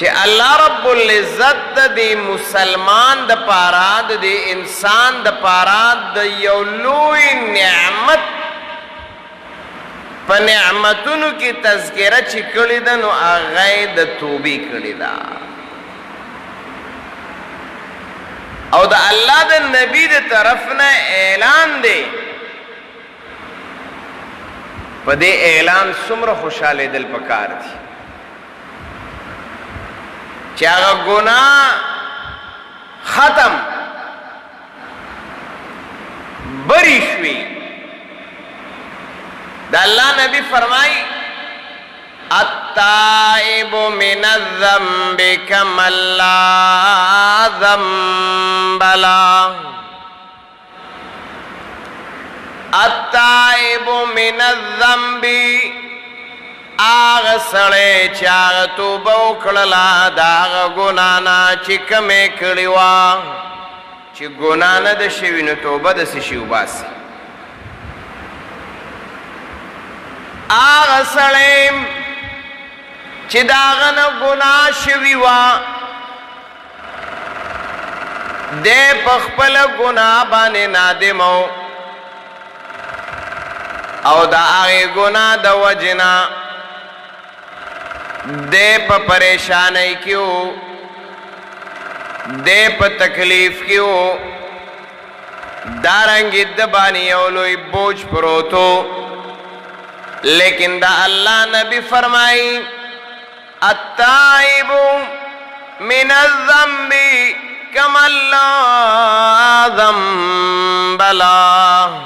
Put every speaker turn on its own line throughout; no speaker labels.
چې الله رب العزت د مسلمان د پاره د انسان د پاره د یو لوی نعمت په نعمتونو کې تذکره چې کړې ده نو هغه د توبې کړې ده او د الله د نبی د طرف نه اعلان دی په دې اعلان څومره خوشاله دل پکار دي چې هغه ګناه ختم بری شوي د الله نبی فرمای التائب من الذنب كمن لا ذنب له التائب من الذنب آغا سڑے چاغ توبہ اکڑلا داغ گنانا چی کمی کڑیوا چی گنانا دا شوینو توبہ دا سی شیو باسی آغا سڑے چی داغنا گناہ شویوا دے پخپل گناہ بانے نادمو او دا آغی گناہ دا وجنا دے پا پریشانی کیوں دے پا تکلیف کیوں دارنگی دبانی اولوی بوجھ پروتو لیکن دا اللہ نبی فرمائی التائب من الذنب کمن لا ذنب له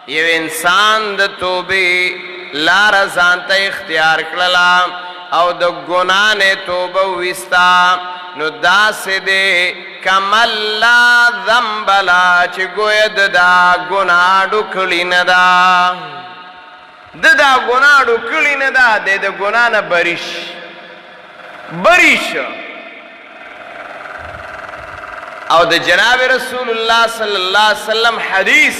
یو انسان د توبې لار ځانته اختیار کړله او د ګناه نه توبه ویستا نو داسې دی کمن لا ذنب له چې ګویا د دا ګناه ډوکړې نه ده د دا ګناه ډوکړې نه ده دی د ګناه نه بری شه او د جناب رسول الله صلی الله علیه وسلم حدیث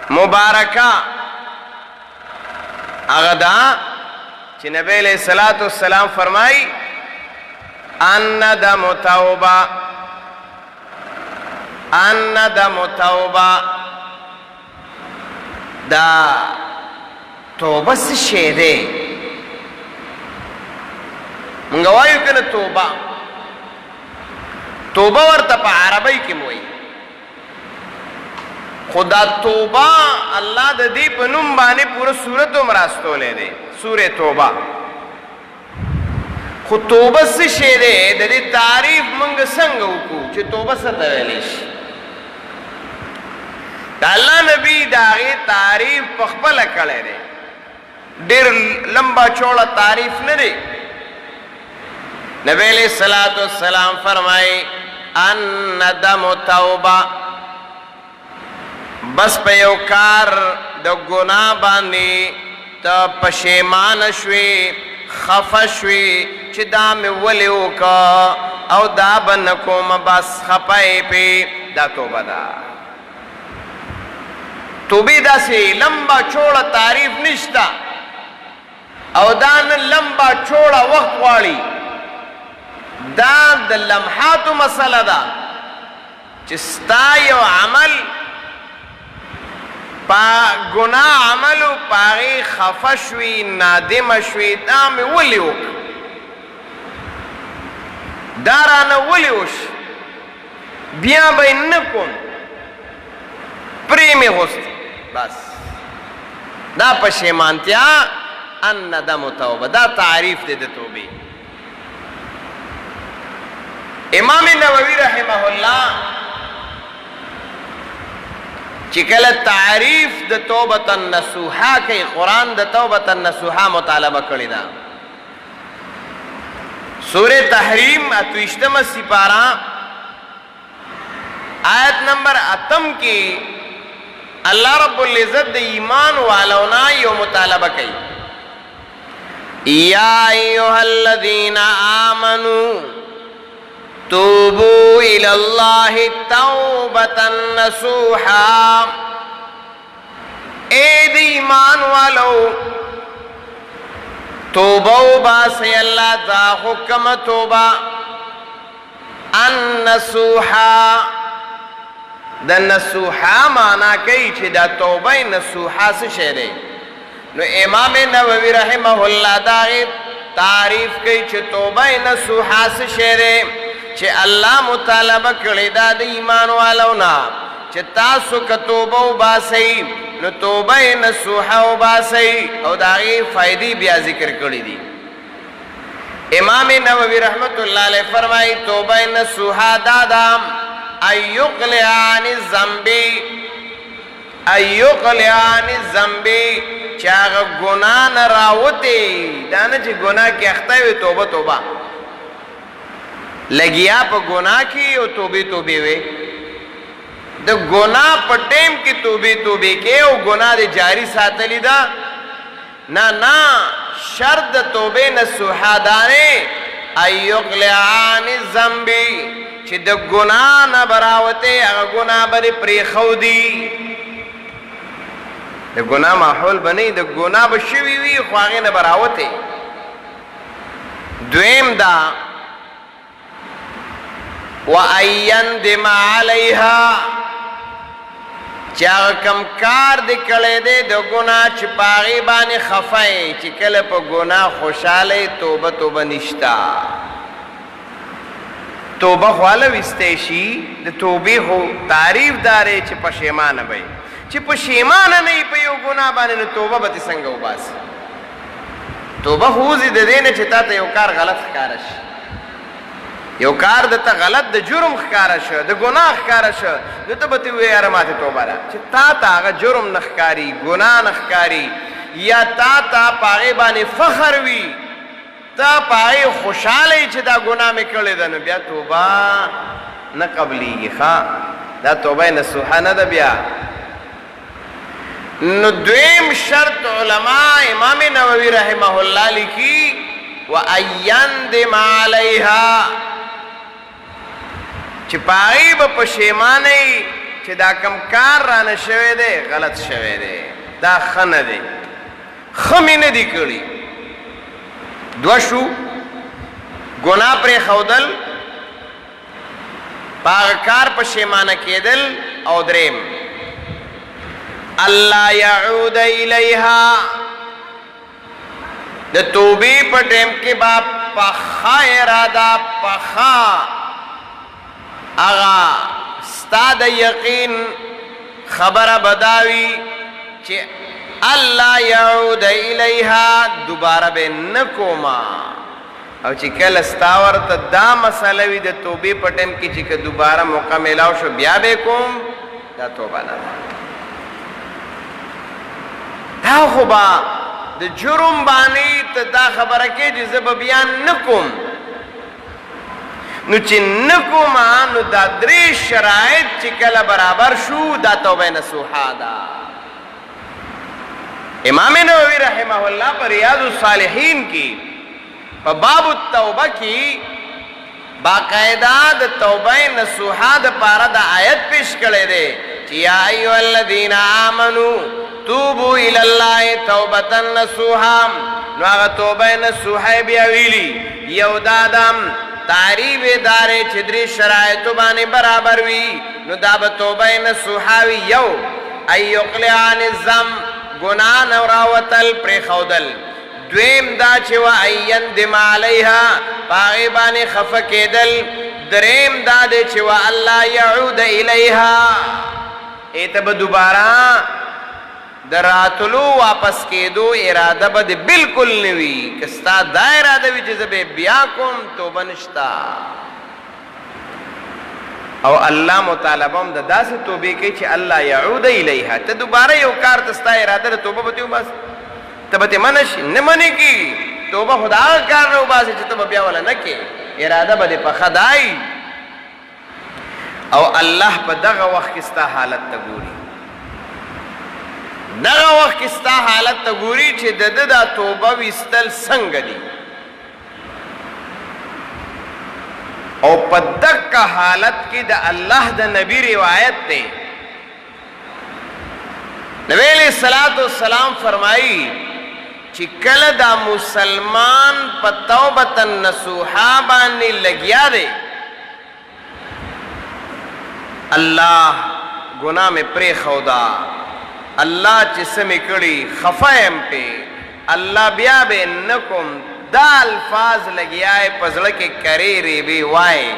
مبارکہ اغدا چی نبی علیہ السلام فرمائی الندم توبہ دا توبہ سے شیدے منگوائیو کنا توبہ ورطا پا عربی کی موئی خدا توبہ اللہ دا دی پا نم بانے پورا سورت مراستو لے دے سور توبہ خود توبہ سے شیدے دا دی تعریف منگ سنگو کو چی توبہ سے تولیش دا اللہ نبی دا غی تعریف پخبل کڑے دے دیر لمبا چوڑا تعریف ندے نبی علیہ السلام فرمائی الندم توبہ بس پہ یو کار دا گناہ باندی تا پشیمان شوی خفا شوی چی دا میں ولیو کا او دا بنکوم بس خپائی پی دا توبہ دا توبی دا سی لمبا چوڑا تعریف نشتا او دان لمبا چوڑا وقت والی دا دا لمحاتو مسئلہ دا چستا یو عمل پا گناہ عملو پاغی خفشوی نادمشوی دامی ولیوک دارانا ولیوش بیا بای نکن پریمی ہوست بس دا پشیمانتیا الندم توبہ دا تعریف دے توبی امام نووی رحمہ اللہ چکل تعریف د توبۃ النصوحہ کی قرآن د توبۃ النصوحہ مطالبہ کری دا سورہ تحریم اتوشتم سپارہ آیت نمبر 8 کی اللہ رب العزت د ایمان والونا یو مطالبہ کی یا ایوہ الذین آمنوا توبوا الى اللہ توبۃ نصوحا اے دی ایمان والو توبه وباسي الله دا حکم توبه النصوحا دا نصوحا مانا کئی چھ دا توبه نصوحا سے شہرے نو امام نووی رحمہ اللہ دا تعریف کئی چھ توبه نصوحا سے شہرے چھ اللہ مطالبہ کردی دا ایمان والونا چھ تاسو کا توبه وباسی نو توبه نصوحا وباسی او داغی فائدی بیا ذکر کردی دی امام نووی رحمت اللہ علیہ فرمائی توبہ نصوحا دادام ایقلعان الزنبی چاگ گناہ نراوتے دانا چی گناہ کی اختاوی توبہ توبہ لگیا پا گناہ کی او توبی توبی وے دا گناہ پا ٹیم کی توبی توبی کے او گناہ دے جاری ساتلی دا نا شرط توبه نصوحا دانے ایقلعان الزنبی چی دا گناہ نبراوتے اگا گناہ بری پریخو دی دا گناہ محول بنی دا گناہ بشوی وی خواغی نبراوتے دویم دا وَأَيَّنْدِمَ عَلَيْهَا چاہ کم کار دکڑے دے دو گناہ چپاغی بانی خفائی چکل پا گناہ خوشالے توبہ توبہ نشتا توبہ خوالو استیشی دے توبی خو تعریف دارے چی پشیمان بھئی چی پشیمان نہیں پیو گناہ بانی نو توبہ بتی سنگو باسی توبہ خوزی دے دینے چی تا تا یو کار غلط خکارش یو کار دتا غلط د جرم خکارا شو د گناہ خکارا شو نو ته بتی وی ارماته توبه را چې تا تا هغه جرم نخکاری گناہ نخکاری یا تا پاغی بانی فخر وی تا پاغی خوشحالی چې دا گناہ میں کړی ده نو بیا توبه نه قبلیږي دا توبه نصوحه نه ده بیا نو دویم شرط علماء امام نووی رحمہ اللہ لکی وَأَيَّنْدِمَ عَلَيْهَا چی پاغی با پشیمانی چی دا کم کار رانه شوه دے غلط شوه دے دا خن دے خمی ندی کری دوشو گناہ پر خودل پاغ کار پشیمانه کیدل او دریم اللہ یعود الیہا دا توبی پا ٹیم کی با پخا ارادہ پخا اغا ستا دا یقین خبر بداوی چی اللہ یعود الیہا دوبارہ بے نکوما او چی کل استاورت دا مسئلوی دا توبی پا ٹیم کی چی که دوبارہ موقع ملاو شو بیا بے کوم دا توبہ نا دا خوبا دا جرم بانی تا دا خبرکی جزب بیان نکوم نو چی نکوما نو دا دری شرائط چی کل برابر شو دا توبہ نصوحا دا امام نووی رحمہ اللہ پر ریاض الصالحین کی پا باب التوبہ کی باقاعدہ دا توبہ نصوحا دا پارا دا آیت پیش کرے دے چی یا ایوہ الذین آمنو توبو الاللہ توبتا نصوحا نو آغا توبہ نصوحا بیاویلی یو دادم تعریب دارے چدری شرائطو بانے برابر وی نو داب توبہ نصوحاوی یو ایقلعان الزم گناہ نوراوتل پری خودل دویم دا چوا ایندم علیہا پاغی بانے خفکیدل دریم دا دے چوا اللہ یعود الیہا ایتب دوبارہ دراتلو واپس کے دو ارادہ با دے بالکل نوی کستا دا ارادہ وی جزب بیا کم تو بنشتا او اللہ مطالبہم دا دا سے توبے کے چھ اللہ یعود الیہا تا دوبارہ یو کار تستا ارادہ دا توبہ بتیو بس تبتی منش نمانی کی توبہ خدا کار رو باسی چھ تبہ بیا والا نکے ارادہ با دے پا خدائی او اللہ پا دغا وقت کستا حالت تگوری دغا وقت کستا حالت تگوری چھ دا توبہ ویستل سنگ دی او پا دک کا حالت کی دا اللہ دا نبی روایت تے نبی علیہ السلام فرمائی چې کله دا مسلمان په توبه نصوحا باندې لګیا دی الله گناہ میں پری خودا اللہ چسمی کڑی خفائم پہ اللہ بیا بے نکم دا الفاظ لگیائے پزڑکے کریری بھی وائے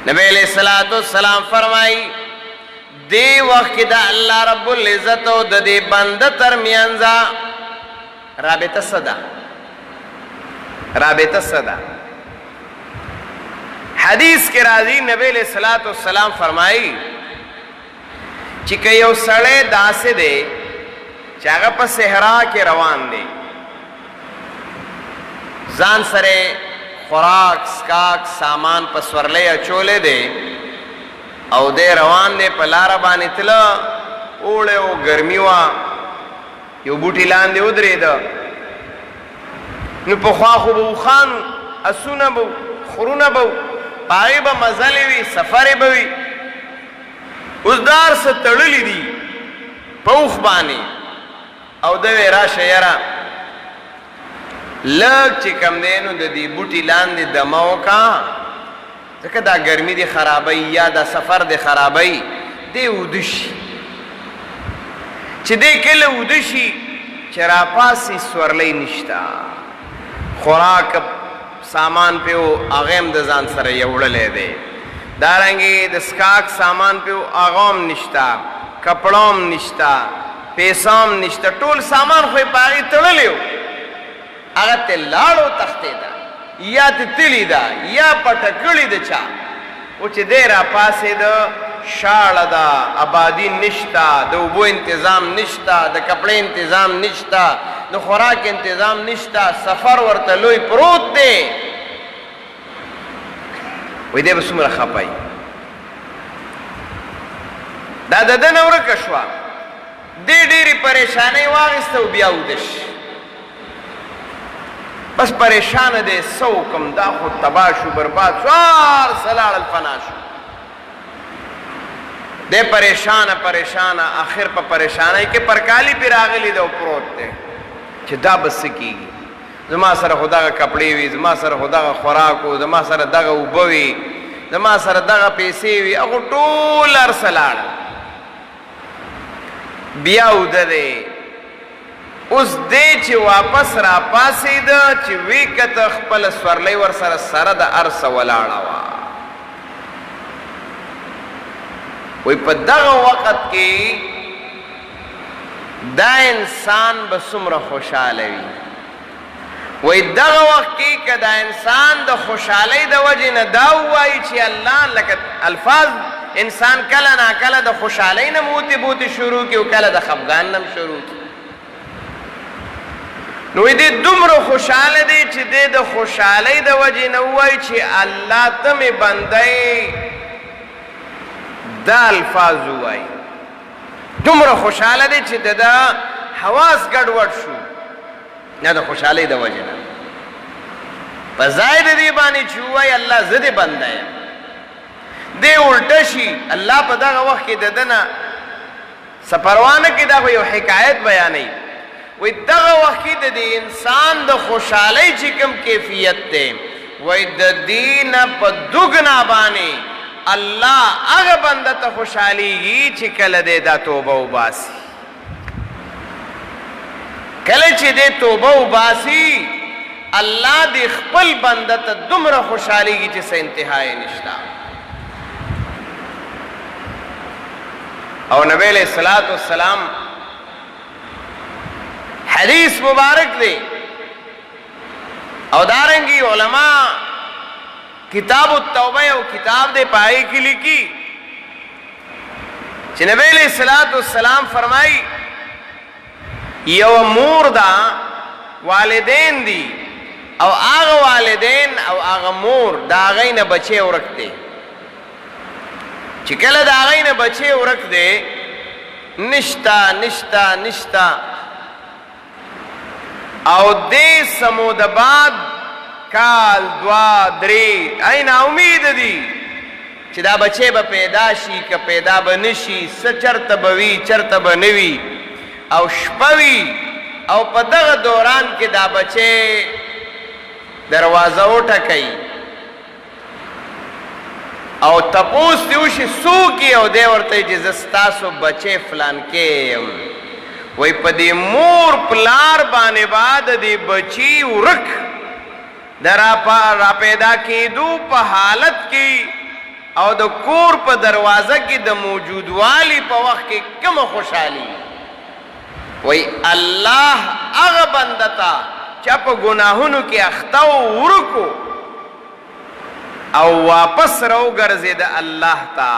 نبی علیہ السلام فرمائی دی وقت دا اللہ رب العزت و دا دی بند ترمیانزا رابطہ صدا حدیث کے راضی نبی علیہ السلام فرمائی چکہ یو سڑے داسے دے چاگا پا صحرا کے روان دے زان سرے خوراک سکاک سامان پا سورلے اچولے دے او دے روان دے پا لارا بانی تلا اوڑے او گرمیوا یو بوٹی لان دے ادرے دا نو پا خواخو بو خانو اسونا بو خرونا بو پاگی با مزلی وی سفر بوی اس دار سے تڑلی دی پوخ بانی او دوی راش یرا لگ چی کم دینو دا دی بوٹی لان دی دماؤ کا دکا دا گرمی دی خرابی یا دا سفر دی خرابی دی اودشی چی دی کل اودشی چرا پاسی سورلی نشتا خوراک سامان پیو اغیم دزان سر یوڑلے دے دارنگی دسکاک سامان پیو اغام نشتا کپڑام نشتا پیسام نشتا ټول سامان خوی پاگی تڑلیو اگر تی لاڑو تختے دا یا تی تلی دا یا پٹکلی دا چا اوچی دیرا پاسی دا شاڑ دا آبادی نشتا دا اوبو انتظام نشتا دا کپڑے انتظام نشتا دا خوراک انتظام نشتا سفر ورطلوی پروت دے وی دے بسم رخا پائی دا دن ورکشوا دے دیری پریشانی واغستا و بیاو دش بس پریشان دے سو کم دا خود تباشو برباد سوار سلال الفناشو دے پریشان آخر پا پریشان ہے کہ پرکالی پی راغلی دے و پروت دے چھ دا بس سکی گی زما سر خدا کا کپڑی وی زما سر خدا کا خوراکو زما سر دغه وبوي زما سر دغه پیسې وی هغه ټول ارسلاړ بیا ودره اوس دې چې واپس را پاسې د چې وی کته خپل سورلې ور سره سره د ارس ولاړه وا وی په دغه وخت کې دا انسان به څومره خوشاله وي وی دغه وخت کې که دا انسان د خوشحالۍ د وجې نه دا ووایي چې الله لکه الفاظ انسان کله ناکله د خوشحالۍ نه موتې شروع کړي او کله د خفګان نه شروع کړي نو دې دومره خوشحاله دی چې دې د خوشحالۍ د وجې نه ووایي چې الله ته مې بندی دا الفاظ ووایي دومره خوشحاله دی چې د حواس ګډوډ شو نه د خوشحالی د وجه نه په ځای د دې باندې چې ووایي الله زه دې بنده یم دې الټه شي الله په دغه وخت کې د ده نه څه پروا نه کړي دا خو یو حکایت بیانوي وایي دغه وخت کې د دې انسان د خوشحالۍ چې کوم کیفیت دی وایي د دې نه په دوګنا باندې الله هغه بنده ته خوشحالیږي چې کله دې دا توبه وباسي کله چې دې توبه وباسي الله دې خپل بنده ته دومره خوشحالیږي چې څه انتها یې نشته او نبی علیہ السلام حدیث مبارک دے او دارنگی علماء کتاب التوبہ او کتاب دے پائی کی لکھی چې نبی علیہ السلام فرمائی یو مور دا والدین دی او آغا والدین او آغا مور دا آغین بچے ورک دے چکل دا آغین بچے ورک دے نشتا او دے سمود بعد کال دوا دری این امید دی چې دا بچے با پیدا شي که پیدا با نشی س چرت بوی چرت با نوی او شپوی او په دغه دوران کې دا بچی دروازه وټکئ او تپوس دی وشي څوک یې او دی ورته وایي چې زه ستاسو بچی فلانکې یم وایي په دې مور پلار باندې به د دې بچي ورک د را پیدا کېدو په حالت کې او د کور په دروازه کې د موجودوالي په وخت کې کومه خوشحالي وایي الله هغه بنده ته چا په ګناهونو کې اخته و ورکو او واپس راوګرځېده الله ته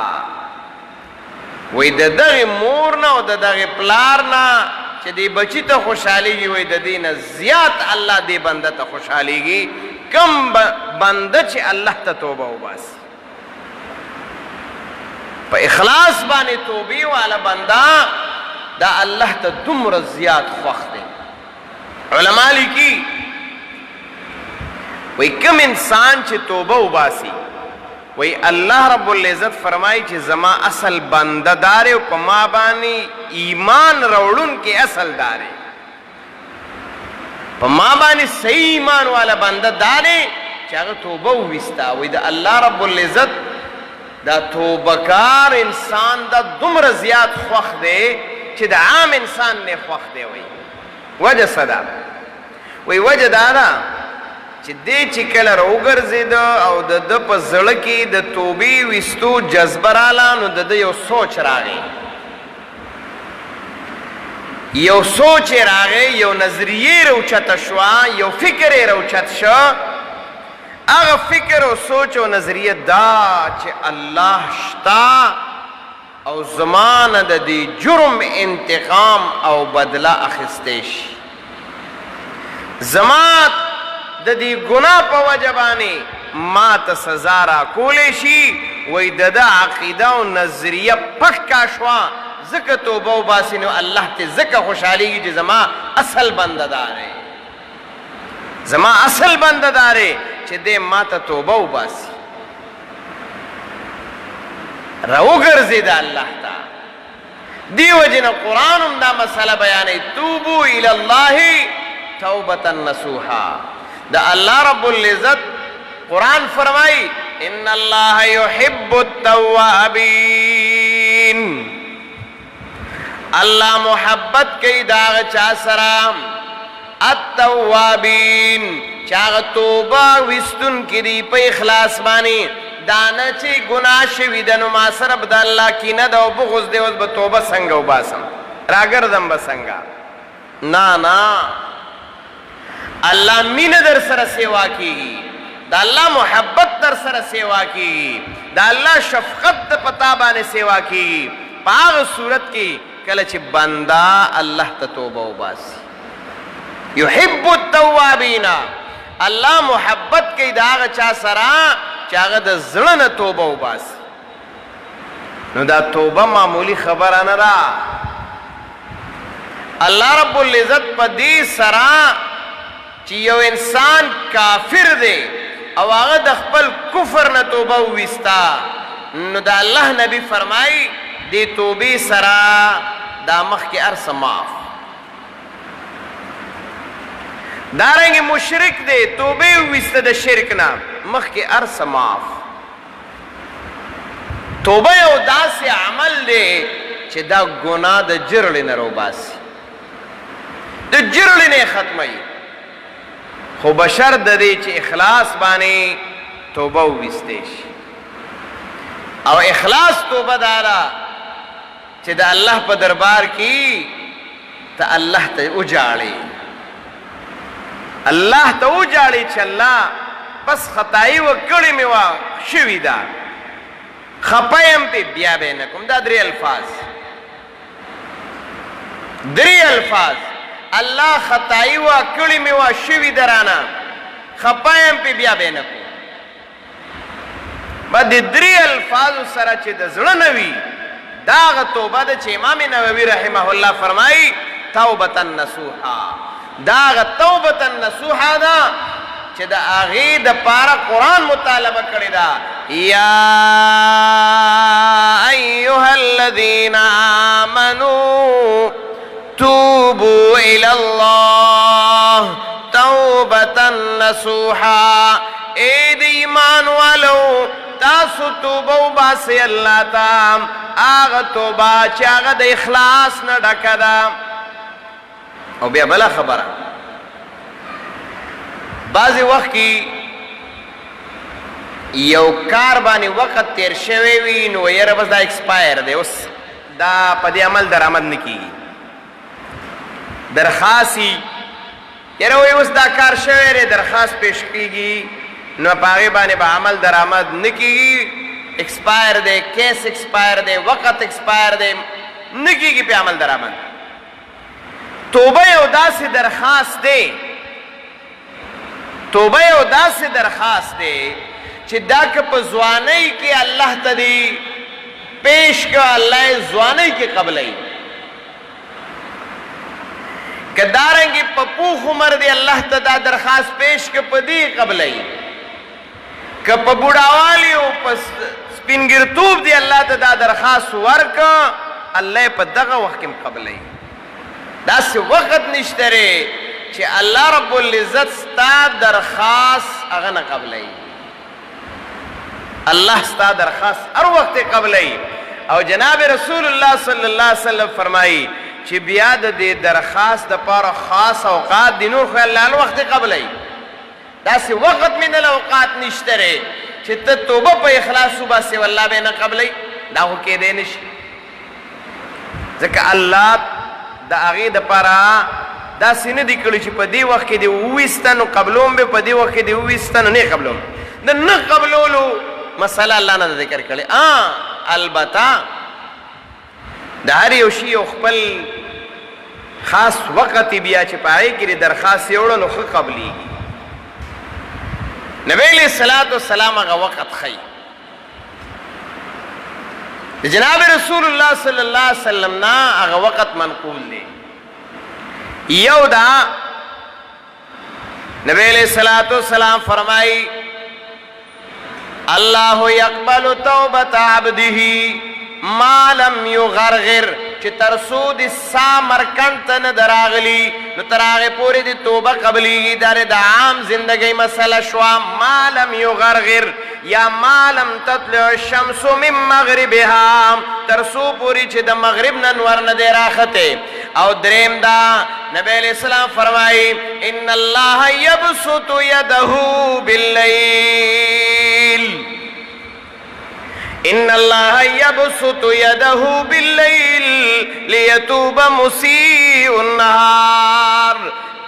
وایي د دغې مور نه او د دغې پلار نه چې دې بچي ته خوشحالېږي وایي د دې نه زیات الله دې بنده ته خوشحالېږي کم بنده چې الله ته توبه وباسي په اخلاص باندې توبې والا بنده دا الله ته دومره زیات خوښ دی علما لیکي وی کم انسان چې توبه وباسي وی الله رب العزت فرمایي چې زما اصل بنده داره او په ما باندې ایمان راوړونکي اصل داره په ما باندې صحیح ایمان والا بنده داره چې هغه توبه وویستا وی د الله رب العزت دا توبکار انسان دا دومره زیات خوښ دی چې د عام انسان نه خوښ دی وی وجه صدا وی وجه دا ده چې دې چې کله راوګرځېده او د ده په زړه کې د توبې ویستو جذبه راله نو د ده یو سوچ راغی یو سوچ یې راغی یو نظریې راوچته شوه یو فکر یې راوچت شو هغه فکر او سوچ او نظریه دا چې الله شتا او زمانه د دې جرم انتقام او بدله اخیستی شي زما د دې ګناه په وجه باندې ما ته سزا راکولی شي وایي د ده عقیده او نظریه پکه شوه ځکه توبه وباسي نو الله ته ځکه خوشحالېږي چې زما اصل بنده داره زما اصل بنده داره چې دې ما ته توبه وباسي راوګرځېده الله ته دې وجې نه قرآن هم دا مسله بیانوي توبو الی الله توبة نصوحا دا اللہ رب العزت قرآن فرمائی ان اللہ یحب التوابین اللہ محبت کی داغ چا سرام التوابین چاغ توبہ وستن کی دی پہ اخلاص بانی دانا چی گناہ شویدن ما سرب دا اللہ کی ند و بغض دے وز بتوبہ سنگا و باسم راگردم بسنگا نا اللہ مین در سر سیوا کی دا اللہ محبت در سر سیوا کی دا اللہ شفقت پتا بانے سیوا کی پاغ صورت کی کلچ بندہ اللہ تتوبہ و باسی یحب التوابین اللہ محبت کی داغ چا سرا چاگہ دا زڑن توبہ و باسی نو دا توبہ معمولی خبر آنا را اللہ رب العزت پا دی سرا چی یو انسان کافر دے او آغا دا خپل کفر نا توبہ ویستا نو دا اللہ نبی فرمائی دی توبی سرا دا مخ کی عرص معاف دارنگی مشرک دے توبی ویستا دا شرکنا مخ کی عرص معاف توبہ یو دا سے عمل دے چی دا گناہ دا جرلی نرو باسی دا جرلی نے ختمی خو بشر د دې چې اخلاص باندې توبه وویستی شي او اخلاص توبه دارا چې د الله په دربار کې ته الله ته وجاړې الله ته وجاړې چې الله بس خطایي وکړې مې وا شوي ده خپه یم پې بیا به نه کوم دا درې الفاظ اللہ خطائی وا کڑی میں وا شوی درانا خپایم پی بیا بینکو با دی دری الفاظ سرا چی دا زڑنوی داغ توبہ دا چی امام نووی رحمہ اللہ فرمائی توبتا نصوحا داغ توبتا نصوحا دا چی دا آغی دا پارا قرآن مطالبہ کردی دا یا ایوہا الذین آمنوا توبوا الى الله توبة نصوحا اے دی ایمان والو تاسو توبه وباسئ الله ته هغه توبه چې هغه د اخلاص نه ډکه ده. او بیا بله خبره، بعضې وخت کې یو کار باندې وخت تیر شوی وي نو یاره بس دا ایکسپایر دی، اوس دا په دې عمل درآمد نه کېږي. درخواستي یاره وایي اوس دا کار شوی دی، درخواست پیش کېږي نو په هغې باندې به عمل درآمد نه کېږي، ایکسپایر دی، کیس ایکسپایر دی، وخت ایکسپایر دی، نه کېږي پې عمل درآمد. توبه یو داسې درخواست دی، توبه یو داسې درخواست دی چې دا که په ځوانۍ کې الله ته دی پیش که الله یې ځوانۍ کې قبلوي، که دارنګې په پوخ عمر دی الله ته دا درخواست پیش که په دې قبلوي، که په بوډاوالي او په سپینګرتوب دی الله ته دا درخواست ورکه الله یې په دغه وخت کې هم قبلوي. داسې وخت نشته دی چې الله رب العزت ستا درخواست هغه نه قبلوي. الله ستا درخواست هر وخت قبلوي. او جناب رسول الله صلی الله علیه وسلم فرمایي چې بیا د دې درخواست دپاره خاص اوقات دي، نور خو الله هر وخت قبلوي. داسې وخت من الاوقات نشته دی چې ته توبه په اخلاص وباسې والله به نه قبلوي، دا خو کېدی نشي. ځکه الله د هغې دپاره داسې نه دي کړي چې په دې وخت کې دې وویسته نو قبلوم به، په دې وخت کې دې وویسته نو نه قبلوم. د نه قبلولو مسله الله نه ذکر کړې. البته د هر یو شي یو خپل خاص وخت بیا چې په هغې کې دې درخواست یې وړه نو ښه قبلېږي. نبی علیه الصلاة والسلام هغه وخت ښیي. د جناب رسول الله صلی الله علیه وسلم نه هغه وخت منقول دی. یو دا نبی علیہ الصلوۃ والسلام فرمائی اللہ یقبل توبۃ عبده ما لم یغرغر، چې ترسو د سا مرکن ته نه دراغلی نو تر هغې پورې د توبه قبلیږي. دا د عام زندګۍ مسله شوه. ما لم یغرغر یا ما لم تطلع الشمس من مغربها، ترسو پوری چې د مغرب نه نور نه دی راخته. او دریم دا نبی علیہ السلام فرمائی ان اللہ یبسط یده باللیل، ان اللہ یبسط یده باللیل لیتوب مسیء النهار.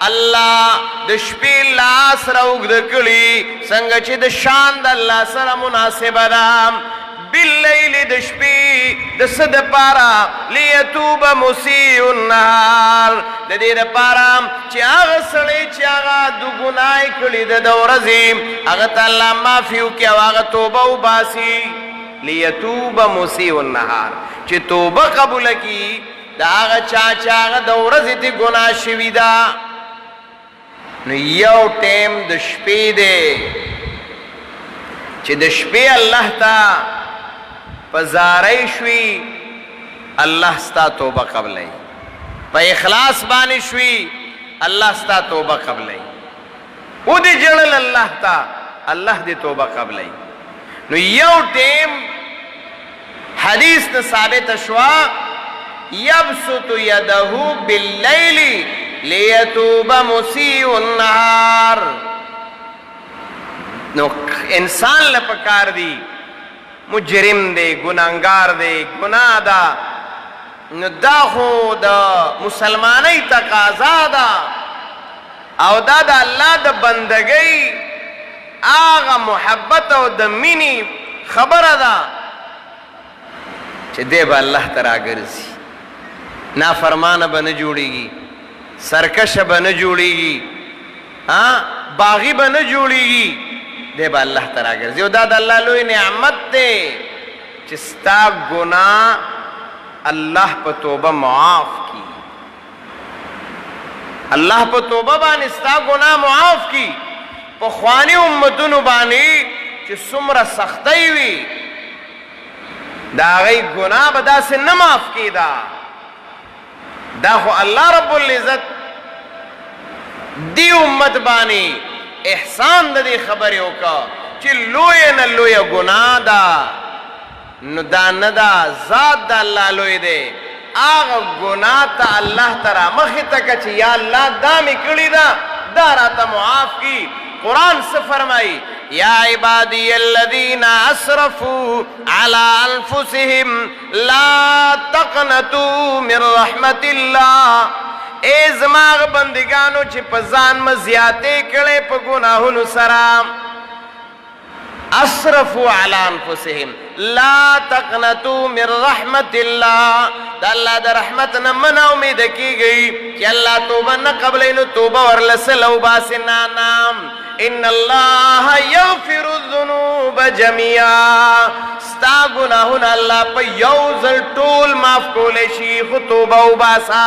الله د شپې لاس راوږده کړي څنګه چې د شان د الله سره مناسبه ده. باللیل د شپې د څه دپاره؟ لیتوب مسیء النهار، د دې دپاره چې هغه سړی چې هغه د ګناه کړي ده د ورځې هغه ته الله معافي وکړي او هغه توبه وباسي. لیتوب مسیء النهار، چې توبه قبوله کړي د هغه چا چې هغه د ورځې ته ګناه شوي ده. نو یو ټیم د شپې دی چې د شپې الله ته په زارۍ شوي الله ستا توبه قبلوي، په اخلاص باندې شوي الله ستا توبه قبلوي. ودې جړل الله ته الله دې توبه قبلوي. نو یو ټیم حدیث نه ثابته شوه یبسط یده باللیل لیتوب مسیء النهار. نو انسان له پکار دی، مجرم دی، ګناهګار دی، ګناه ده، نو دا خو د مسلمانۍ تقاضا ده او دا د الله د بندګۍ هغه محبت او د مینې خبره ده چې دی به الله ته راګرځي. نافرمانه به نه جوړېږي، سرکشه به نه جوړېږي، باغي به نه جوړېږي، دی به الله ته راګرځي. او دا د الله لوی نعمت دی چې ستا ګناه الله په توبه معاف کی. الله په توبه باندې ستا ګناه معاف کی. پخواني امتونو باندې چې څومره سختۍ وي د هغوی ګناه به داسې نه معاف کېده. دا خو الله رب العزت دی امت بانی احسان د دې خبرې وکړه چې لوی نه لوی ګناه ده نو دا نه ده ذات د الله لوی دی هغه ګناه ته الله تعالی مخې ته که چې یا الله دا مې کړې ده دا راته معاف کی قرآن سے فرمائی یا عبادی الذین اسرفوا علی انفسهم لا تقنطوا من رحمت اللہ اے زماغ بندگانو چې په ځان مزیاتې کړې په ګناهونو سره اسرفوا علی انفسهم لا تقنطوا من رحمت الله دا الله د رحمت نه من امید کیږي چې الله توبه نه قبلې نو توبه ورلسل او باسنا نام ان الله یغفر الذنوب جميعا ستا گناهونه الله په یو ځل ټول معاف کولی شي خو توبه وباسه